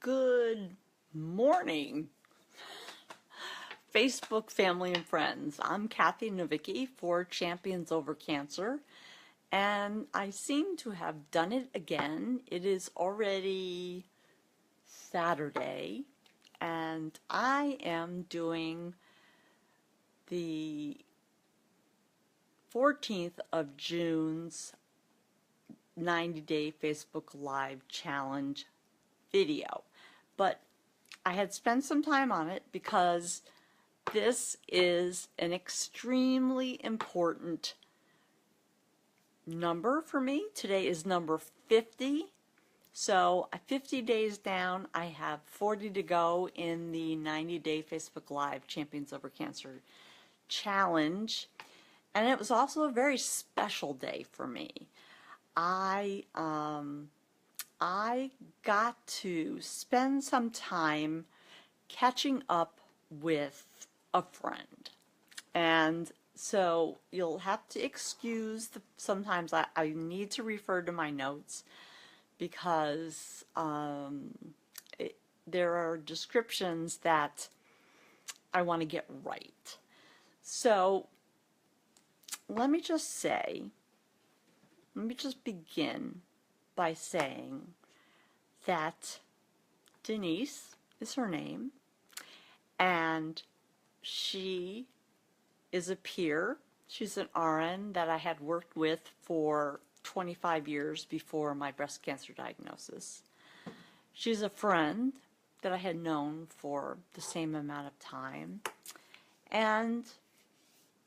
Good morning, Facebook family and friends. I'm Cathy Novicky for Champions Over Cancer, and I seem to have done it again. It is already Saturday, and I am doing the 14th of June's 90-day Facebook Live challenge video. But I had spent some time on it because this is an extremely important number for me. Today is number 50. So 50 days down, I have 40 to go in the 90-day Facebook Live Champions Over Cancer challenge. And it was also a very special day for me. I got to spend some time catching up with a friend. And so you'll have to excuse sometimes I need to refer to my notes because there are descriptions that I want to get right. So let me just begin by saying that Denise is her name, and she is a peer. She's an RN that I had worked with for 25 years before my breast cancer diagnosis. She's a friend that I had known for the same amount of time, and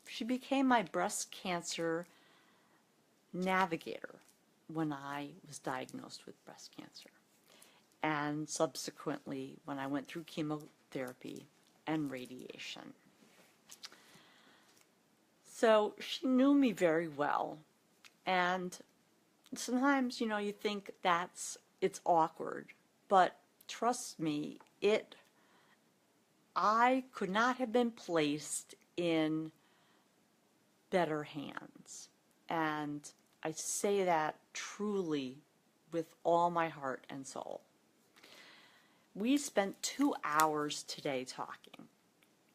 she became my breast cancer navigator when I was diagnosed with breast cancer, and subsequently when I went through chemotherapy and radiation. So she knew me very well, and sometimes, you think it's awkward, but trust me, I could not have been placed in better hands. And I say that truly with all my heart and soul. We spent 2 hours today talking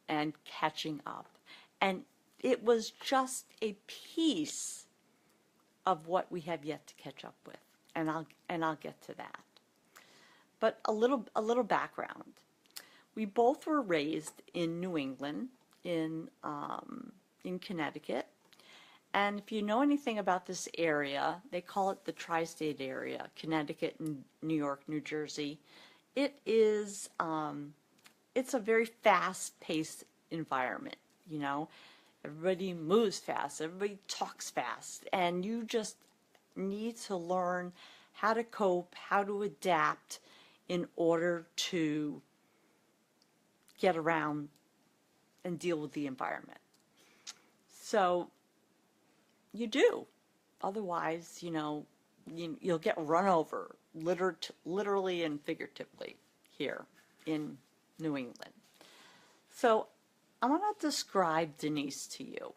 and catching up, and it was just a piece of what we have yet to catch up with, and I'll get to that. But a little background. We both were raised in New England, in Connecticut. And if you know anything about this area, they call it the tri-state area, Connecticut, New York, New Jersey. It is, it's a very fast-paced environment, Everybody moves fast, everybody talks fast, and you just need to learn how to cope, how to adapt in order to get around and deal with the environment. So you do. Otherwise, you'll get run over, literally and figuratively, here in New England. So I want to describe Denise to you.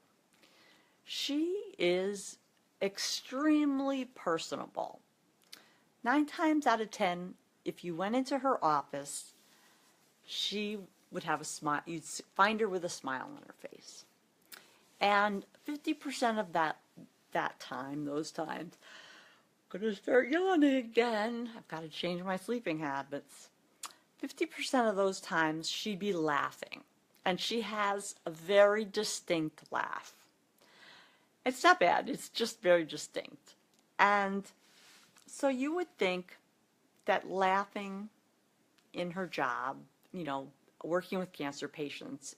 She is extremely personable. 9 times out of 10, if you went into her office, she would have a smile. You'd find her with a smile on her face. And 50% of those times, I'm going to start yawning again. I've got to change my sleeping habits. 50% of those times, she'd be laughing. And she has a very distinct laugh. It's not bad. It's just very distinct. And so you would think that laughing in her job, working with cancer patients,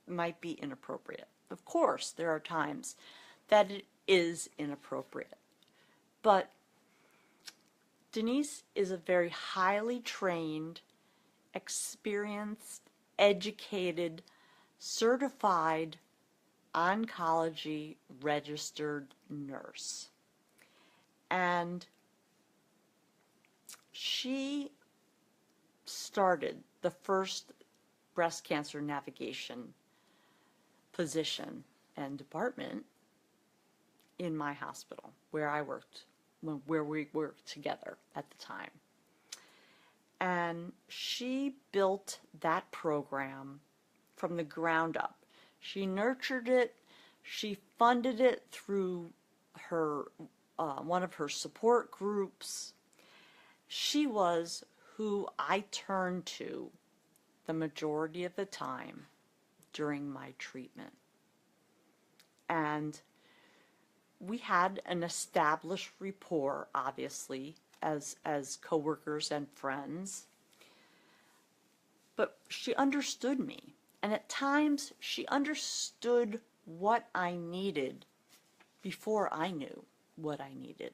might be inappropriate. Of course, there are times that it is inappropriate. But Denise is a very highly trained, experienced, educated, certified oncology registered nurse. And she started the first breast cancer navigation position and department in my hospital where I worked, where we worked together at the time. And she built that program from the ground up. She nurtured it. She funded it through her one of her support groups. She was who I turned to the majority of the time during my treatment. And we had an established rapport, obviously, as coworkers and friends. But she understood me. And at times, she understood what I needed before I knew what I needed.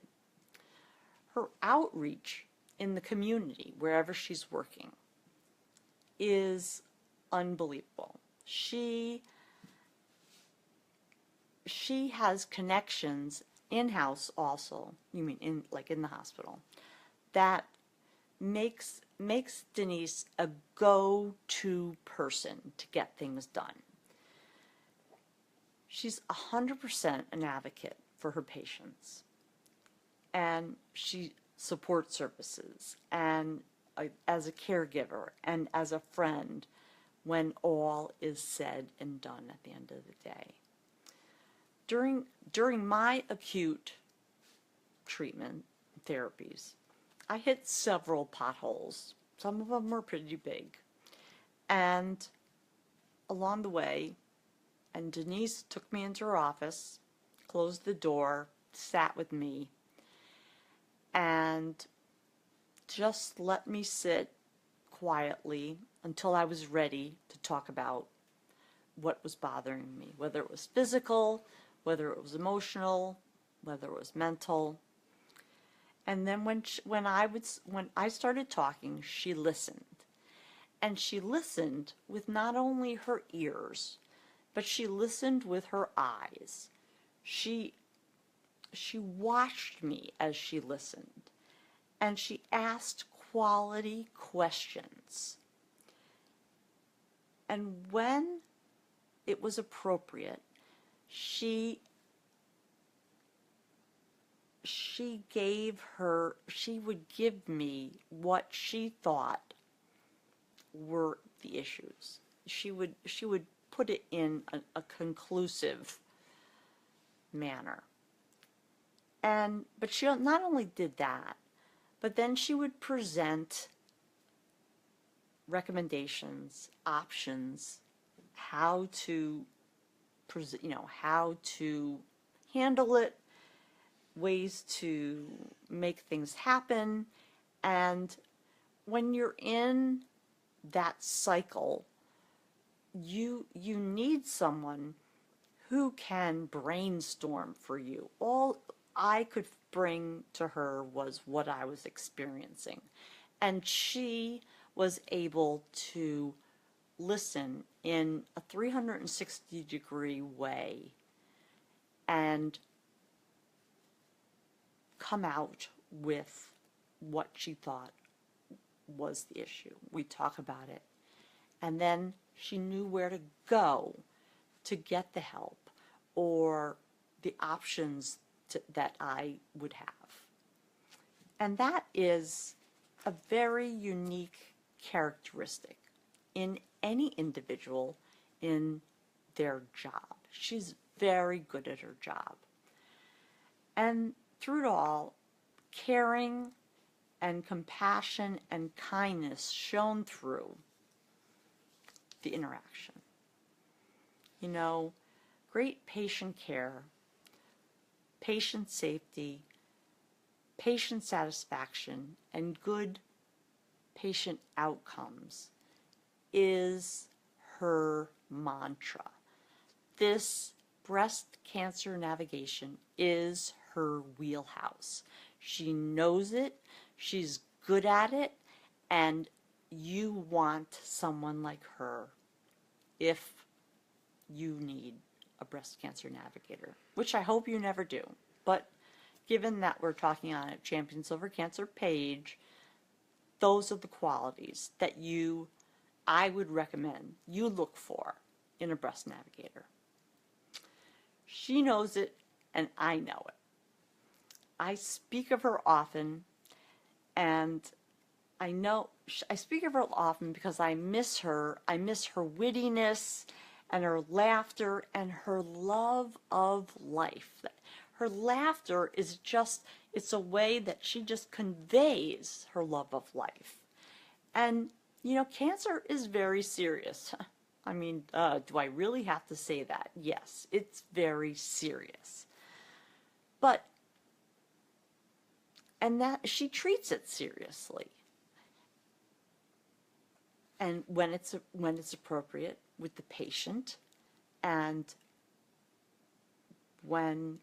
Her outreach in the community, wherever she's working, is unbelievable. She has connections in-house also, you mean in the hospital, that makes Denise a go-to person to get things done. She's 100% an advocate for her patients, and she supports services, and as a caregiver and as a friend when all is said and done at the end of the day. During my acute treatment therapies, I hit several potholes. Some of them were pretty big. And along the way, and Denise took me into her office, closed the door, sat with me, and just let me sit quietly until I was ready to talk about what was bothering me, whether it was physical, whether it was emotional, whether it was mental. And then when I started talking, she listened. And she listened with not only her ears, but she listened with her eyes. She watched me as she listened. And she asked quality questions. And when it was appropriate, she would give me what she thought were the issues. She would put it in a conclusive manner. But she not only did that, but then she would present recommendations, options, how to handle it, ways to make things happen. And when you're in that cycle, you need someone who can brainstorm for you. All I could bring to her was what I was experiencing. And she was able to listen in a 360-degree way and come out with what she thought was the issue. We talk about it. And then she knew where to go to get the help or the options that I would have. And that is a very unique characteristic in any individual in their job. She's very good at her job. And through it all, caring and compassion and kindness shone through the interaction. You know, great patient care, patient safety, patient satisfaction, and good patient outcomes is her mantra. This breast cancer navigation is her wheelhouse. She knows it, she's good at it, and you want someone like her if you need a breast cancer navigator, which I hope you never do. But given that we're talking on a Champions Over Cancer page, those are the qualities that I would recommend you look for in a breast navigator. She knows it, and I know it. I speak of her often, and I know I speak of her often because I miss her. I miss her wittiness and her laughter and her love of life. Her laughter is just, it's a way that she just conveys her love of life. And, you know, cancer is very serious. I mean, do I really have to say that? Yes, it's very serious. But, and that she treats it seriously. And when it's appropriate with the patient, and when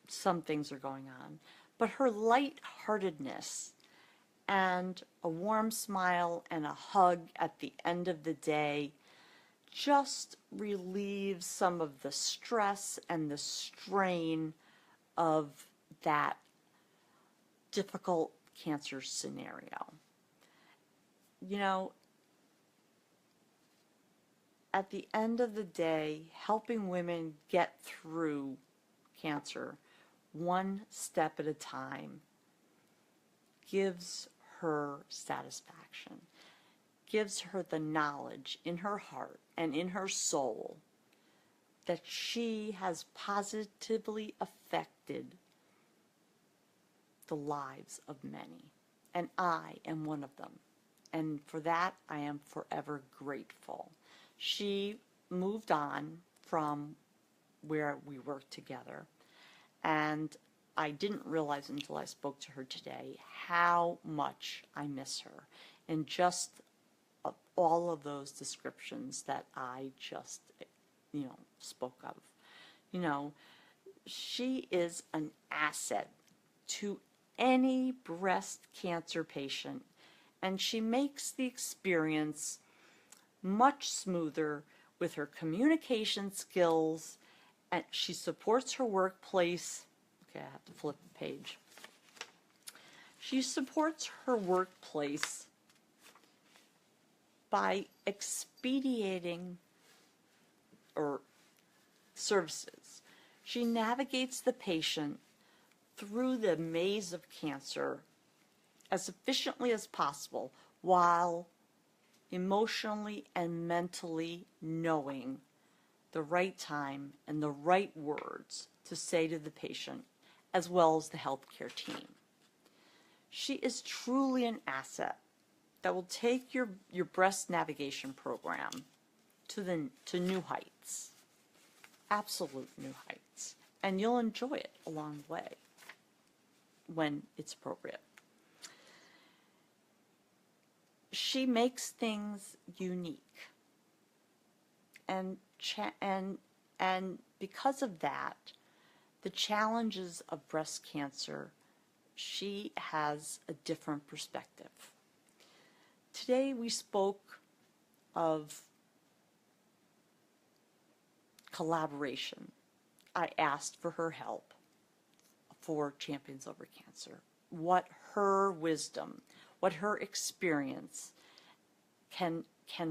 some things are going on, but her lightheartedness and a warm smile and a hug at the end of the day just relieves some of the stress and the strain of that difficult cancer scenario. You know, at the end of the day, helping women get through cancer one step at a time gives her satisfaction, gives her the knowledge in her heart and in her soul that she has positively affected the lives of many. And I am one of them. And for that, I am forever grateful. She moved on from where we worked together, and I didn't realize until I spoke to her today how much I miss her, and just all of those descriptions that I just, spoke of. You know, she is an asset to any breast cancer patient, and she makes the experience much smoother with her communication skills, and she supports her workplace. Okay, I have to flip the page. She supports her workplace by expediting services. She navigates the patient through the maze of cancer as efficiently as possible while emotionally and mentally knowing the right time and the right words to say to the patient, as well as the healthcare team. She is truly an asset that will take your breast navigation program to new heights, absolute new heights, and you'll enjoy it along the way when it's appropriate. She makes things unique, and because of that, the challenges of breast cancer, she has a different perspective. Today we spoke of collaboration. I asked for her help for Champions Over Cancer, what her wisdom, what her experience can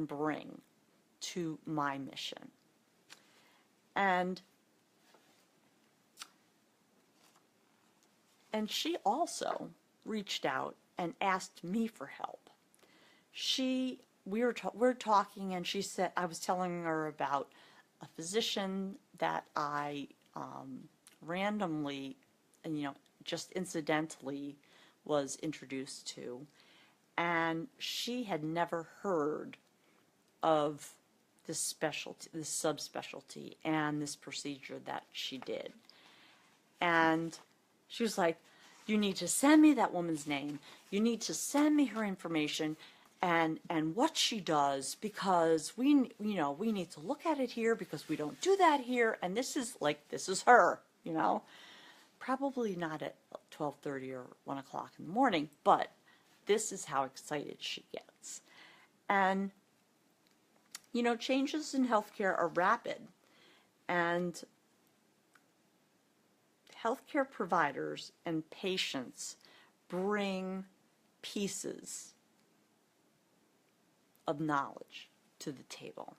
bring to my mission. And she also reached out and asked me for help. We were talking, and she said, I was telling her about a physician that I randomly, and just incidentally was introduced to, and she had never heard of this specialty, this subspecialty, and this procedure that she did. And she was like, you need to send me that woman's name. You need to send me her information and what she does, because we need to look at it here because we don't do that here. And this is her, probably not at 12:30 or 1 o'clock in the morning, but this is how excited she gets. And, changes in healthcare are rapid, and healthcare providers and patients bring pieces of knowledge to the table.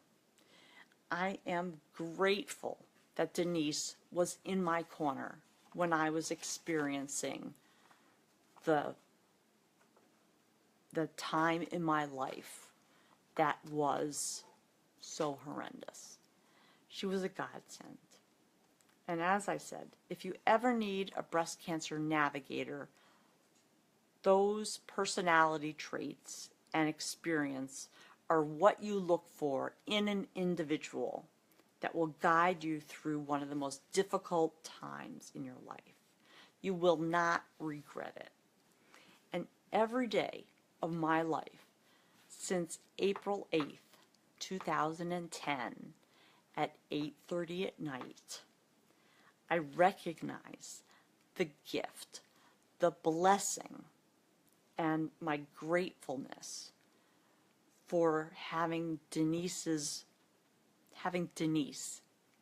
I am grateful that Denise was in my corner when I was experiencing the the time in my life that was so horrendous. She was a godsend. And as I said, if you ever need a breast cancer navigator, those personality traits and experience are what you look for in an individual that will guide you through one of the most difficult times in your life. You will not regret it. And every day of my life since April 8th, 2010 at 8:30 at night, I recognize the gift, the blessing, and my gratefulness for having Denise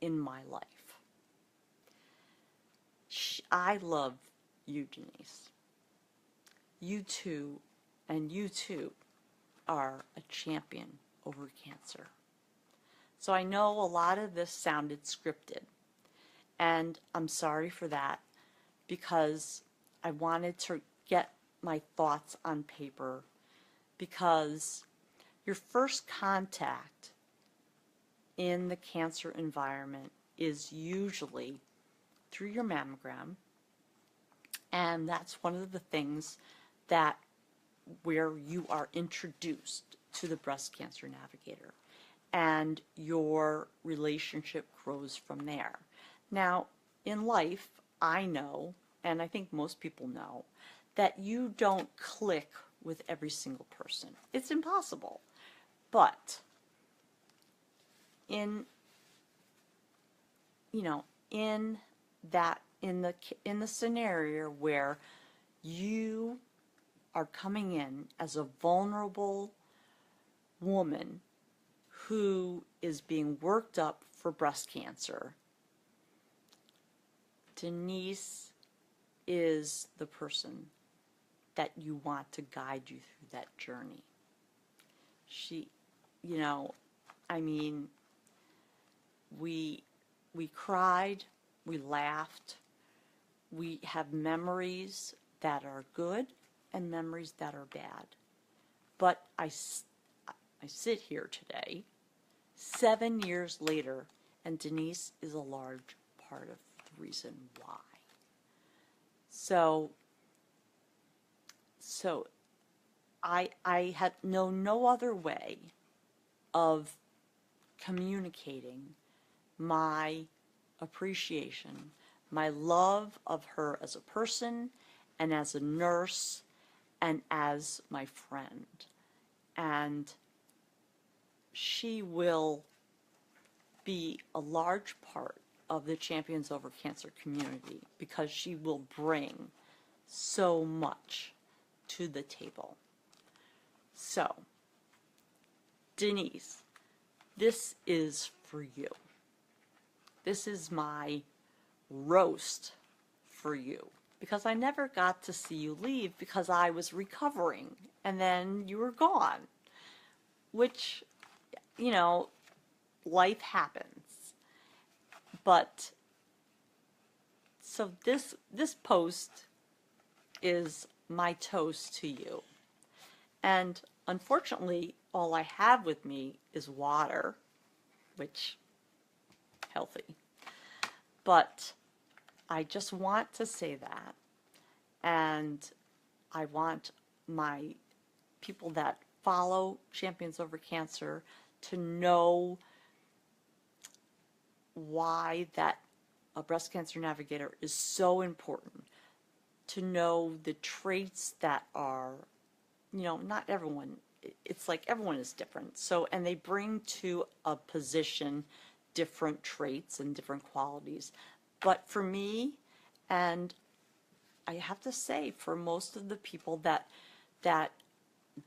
in my life. I love you, Denise. You too are a champion over cancer. So I know a lot of this sounded scripted, and I'm sorry for that, because I wanted to get my thoughts on paper, because your first contact in the cancer environment is usually through your mammogram, and that's one of the things that where you are introduced to the breast cancer navigator, and your relationship grows from there. Now, in life, I know, and I think most people know, that you don't click with every single person. It's impossible. But in the scenario where you are coming in as a vulnerable woman who is being worked up for breast cancer, Denise is the person that you want to guide you through that journey. She, I mean, we cried, we laughed, we have memories that are good and memories that are bad. But I sit here today, 7 years later, and Denise is a large part of the reason why. So I had no other way of communicating my appreciation, my love of her as a person and as a nurse and as my friend. And she will be a large part of the Champions Over Cancer community, because she will bring so much to the table. So, Denise, this is for you. This is my roast for you, because I never got to see you leave because I was recovering and then you were gone, which, life happens. But so this post is my toast to you. And unfortunately, all I have with me is water, which healthy. But I just want to say that, and I want my people that follow Champions Over Cancer to know why that a breast cancer navigator is so important, to know the traits that are, not everyone, it's like everyone is different. So, and they bring to a position different traits and different qualities. But for me, and I have to say, for most of the people that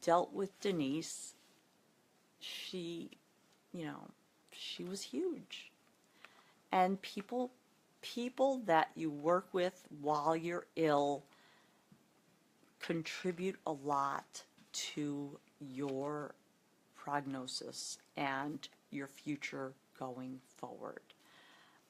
dealt with Denise, she was huge. And people that you work with while you're ill contribute a lot to your prognosis and your future going forward.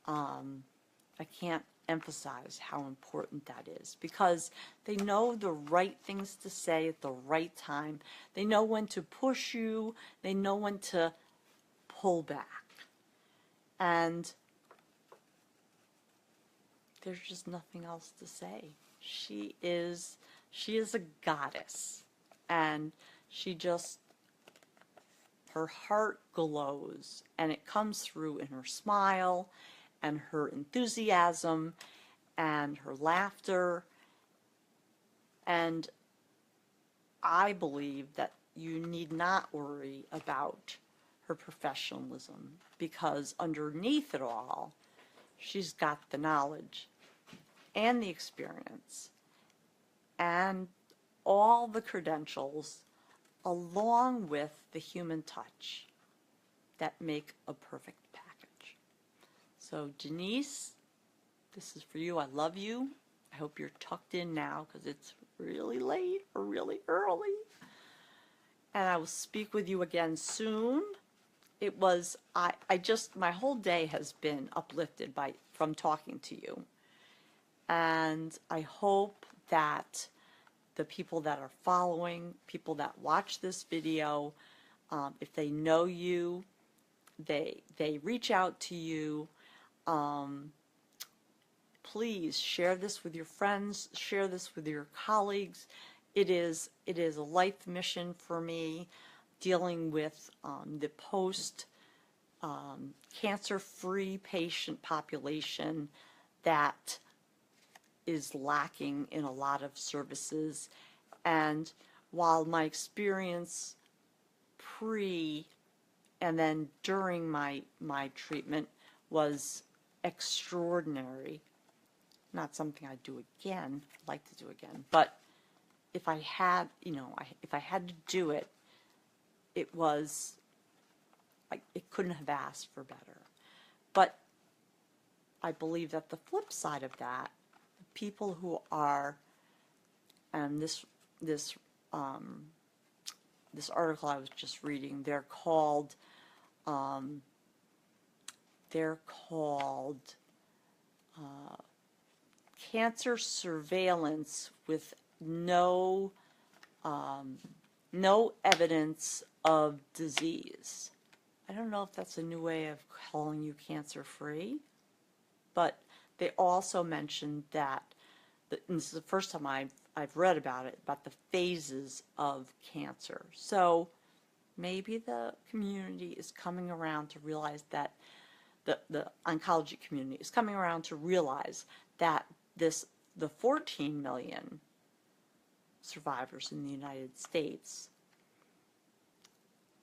I can't emphasize how important that is, because they know the right things to say at the right time. They know when to push you. They know when to pull back. And there's just nothing else to say. She is a goddess, and her heart glows, and it comes through in her smile and her enthusiasm and her laughter. And I believe that you need not worry about her professionalism, because underneath it all, she's got the knowledge and the experience and all the credentials, along with the human touch, that make a perfect package. So Denise, this is for you. I love you. I hope you're tucked in now, because it's really late or really early. And I will speak with you again soon. It was, my whole day has been uplifted from talking to you. And I hope that the people that are following, people that watch this video, if they know you, they reach out to you. Please share this with your friends, share this with your colleagues. It is a life mission for me, dealing with the cancer-free patient population that is lacking in a lot of services. And while my experience pre and then during my treatment was extraordinary, not something I'd do again, like to do again, but if I had, if I had to do it, it couldn't have asked for better. But I believe that the flip side of that, the people who are, and this article I was just reading, they're called cancer surveillance with no evidence of disease. I don't know if that's a new way of calling you cancer-free, but they also mentioned that, and this is the first time I've read about it, about the phases of cancer. So maybe the community is coming around to realize that, the oncology community is coming around to realize that the 14 million survivors in the United States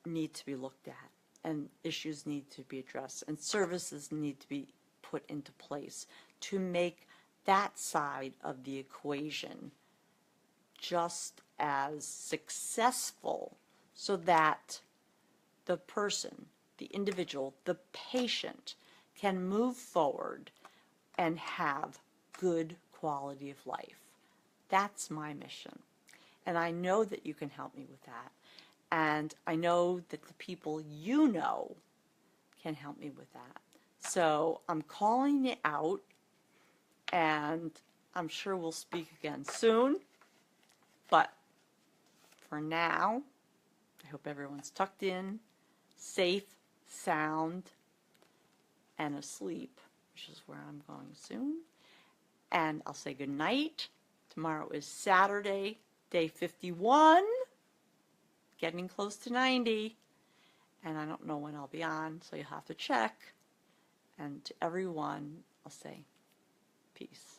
need to be looked at, and issues need to be addressed, and services need to be put into place to make that side of the equation just as successful, so that the person, the individual, the patient can move forward and have good quality of life. That's my mission. And I know that you can help me with that. And I know that the people you know can help me with that. So I'm calling it out, and I'm sure we'll speak again soon. But for now, I hope everyone's tucked in, safe, sound, and asleep, which is where I'm going soon. And I'll say good night. Tomorrow is Saturday, day 51, getting close to 90. And I don't know when I'll be on, so you'll have to check. And to everyone, I'll say peace.